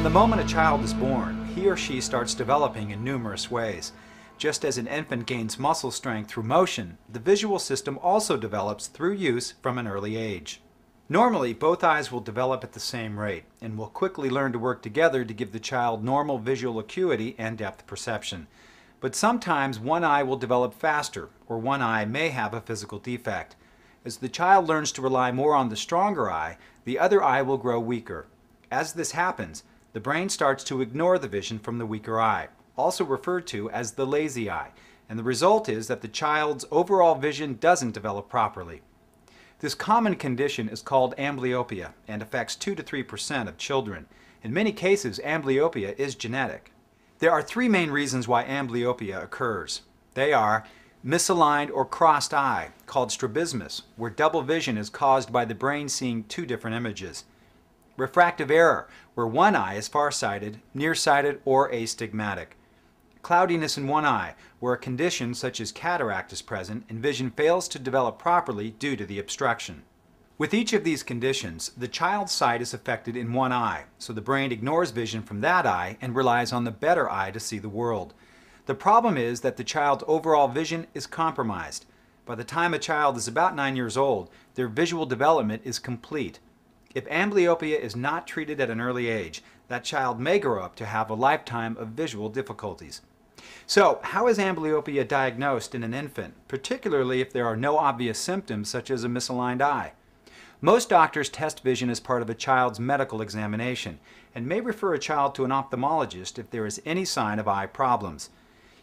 the moment a child is born, he or she starts developing in numerous ways. Just as an infant gains muscle strength through motion, the visual system also develops through use from an early age. Normally, both eyes will develop at the same rate and will quickly learn to work together to give the child normal visual acuity and depth perception. But sometimes one eye will develop faster, or one eye may have a physical defect. As the child learns to rely more on the stronger eye, the other eye will grow weaker. As this happens, the brain starts to ignore the vision from the weaker eye, also referred to as the lazy eye, and the result is that the child's overall vision doesn't develop properly. This common condition is called amblyopia and affects 2 to 3% of children. In many cases, amblyopia is genetic. There are 3 main reasons why amblyopia occurs. They are misaligned or crossed eye, called strabismus, where double vision is caused by the brain seeing 2 different images. Refractive error, where one eye is farsighted, nearsighted, or astigmatic. Cloudiness in one eye, where a condition such as cataract is present and vision fails to develop properly due to the obstruction. With each of these conditions, the child's sight is affected in one eye, so the brain ignores vision from that eye and relies on the better eye to see the world. The problem is that the child's overall vision is compromised. By the time a child is about 9 years old, their visual development is complete. If amblyopia is not treated at an early age, that child may grow up to have a lifetime of visual difficulties. So, how is amblyopia diagnosed in an infant, particularly if there are no obvious symptoms such as a misaligned eye? Most doctors test vision as part of a child's medical examination and may refer a child to an ophthalmologist if there is any sign of eye problems.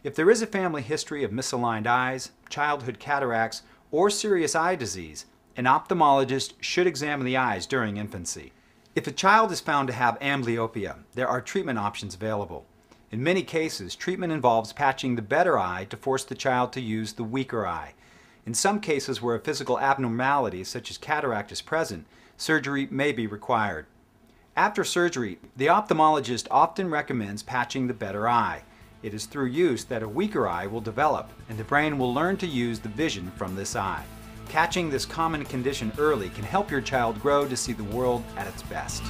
If there is a family history of misaligned eyes, childhood cataracts, or serious eye disease, an ophthalmologist should examine the eyes during infancy. If a child is found to have amblyopia, there are treatment options available. In many cases, treatment involves patching the better eye to force the child to use the weaker eye. In some cases where a physical abnormality such as cataract is present, surgery may be required. After surgery, the ophthalmologist often recommends patching the better eye. It is through use that a weaker eye will develop and the brain will learn to use the vision from this eye. Catching this common condition early can help your child grow to see the world at its best.